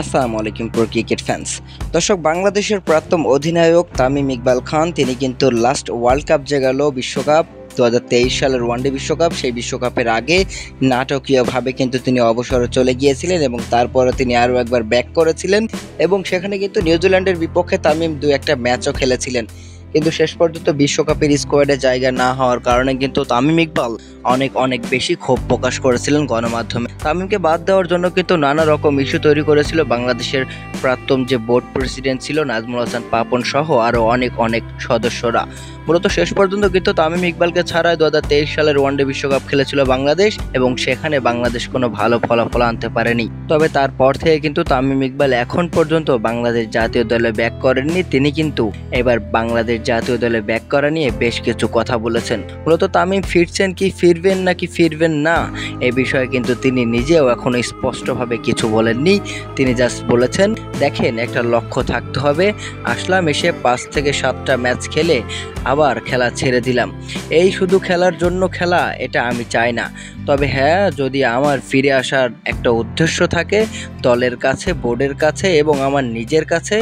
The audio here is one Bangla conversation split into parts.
আসসালামু আলাইকুম প্রো ক্রিকেট ফ্যান্স। দর্শক, বাংলাদেশের প্রাক্তন অধিনায়ক তামিম ইকবাল খান তিনি কিন্তু লাস্ট ওয়ার্ল্ড কাপ যে গেল বিশ্বকাপ 2023 সালের ওয়ানডে বিশ্বকাপ, সেই বিশ্বকাপের আগে নাটকীয়ভাবে কিন্তু তিনি অবসরে চলে গিয়েছিলেন এবং তারপরে তিনি আরও একবার ব্যাক করেছিলেন এবং সেখানে কিন্তু নিউজিল্যান্ডের বিপক্ষে তামিম দু একটা ম্যাচও খেলেছিলেন। কিন্তু শেষ পর্যন্ত বিশ্বকাপের স্কোয়াডে জায়গা না হওয়ার কারণে কিন্তু তামিম ইকবাল অনেক বেশি ক্ষোভ প্রকাশ করেছিলেন গণমাধ্যমে। তামিমকে বাদ দেওয়ার জন্য কিন্তু নানা রকম ইস্যু তৈরি করেছিল বাংলাদেশের প্রাক্তন যে বোর্ড প্রেসিডেন্ট ছিল নাজমুল হাসান পাপন সহ আরও অনেক সদস্যরা। মূলত শেষ পর্যন্ত কিন্তু তামিম ইকবালকে ছাড়াই 2023 সালের ওয়ানডে বিশ্বকাপ খেলেছিল বাংলাদেশ এবং সেখানে বাংলাদেশ কোনো ভালো ফলাফল আনতে পারেনি। তবে তারপর থেকে কিন্তু তামিম ইকবাল এখন পর্যন্ত বাংলাদেশ জাতীয় দলে ব্যাক করেননি। তিনি কিন্তু এবার বাংলাদেশ জাতীয় দলে ব্যাক করা নিয়ে বেশ কিছু কথা বলেছেন। মূলত তামিম ফিরছেন কি ফিরবেন নাকি ফিরবেন না এ বিষয়ে কিন্তু তিনি নিজেও এখনো স্পষ্টভাবে কিছু বলেননি। তিনি জাস্ট বলেছেন, দেখেন, একটা লক্ষ্য থাকতে হবে। আসলাম, এসে 5 থেকে 7টা ম্যাচ খেলে আবার খেলা ছেড়ে দিলাম। এই শুধু খেলার জন্য খেলা, এটা আমি চাই না। তবে হ্যাঁ, যদি আমার ফিরে আসার একটা উদ্দেশ্য থাকে দলের কাছে, বোর্ডের কাছে এবং আমার নিজের কাছে,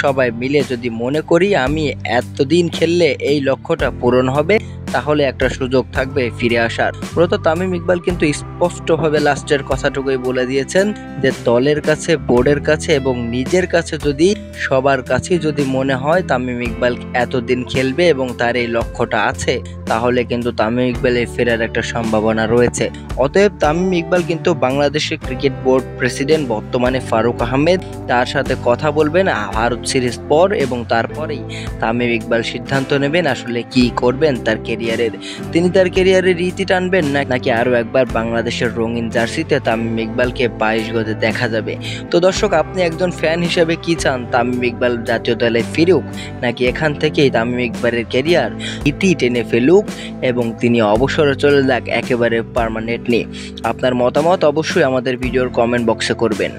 সবাই মিলে যদি মনে করি আমি এতদিন খেললে এই লক্ষ্যটা পূরণ হবে, তাহলে একটা সুযোগ থাকবে ফিরে আসার। মূলত তামিম ইকবাল কিন্তু স্পষ্টভাবে লাস্টের কথাটুকুই বলে দিয়েছেন যে দলের কাছে, বোর্ডের কাছে এবং নিজের কাছে, যদি সবার কাছে যদি মনে হয় তামিম ইকবাল এতদিন খেলবে এবং তার এই লক্ষ্যটা আছে, তাহলে কিন্তু তামিম ইকবালের ফেরার একটা সম্ভাবনা রয়েছে। অতএব তামিম ইকবাল কিন্তু বাংলাদেশের ক্রিকেট বোর্ড প্রেসিডেন্ট বর্তমানে ফারুক আহমেদ, তার সাথে কথা বলবেন ভারত সিরিজ পর এবং তারপরেই তামিম ইকবাল সিদ্ধান্ত নেবেন আসলে কি করবেন তার ক্যারিয়ারের। তিনি তার ক্যারিয়ারের রীতি টানবেন নাকি আরও একবার বাংলাদেশের রঙিন জার্সিতে তামিম ইকবালকে 22 গজে দেখা যাবে। তো দর্শক, আপনি একজন ফ্যান হিসেবে কি চান, তামিম ইকবাল জাতীয় দলে ফিরুক নাকি এখান থেকেই তামিম ইকবালের ক্যারিয়ার ইতি টেনে ফেলুক এবং তিনি অবসরে চলে যাক একেবারে পার্মানেন্টলি? আপনার মতামত অবশ্যই আমাদের ভিডিওর কমেন্ট বক্সে করবেন।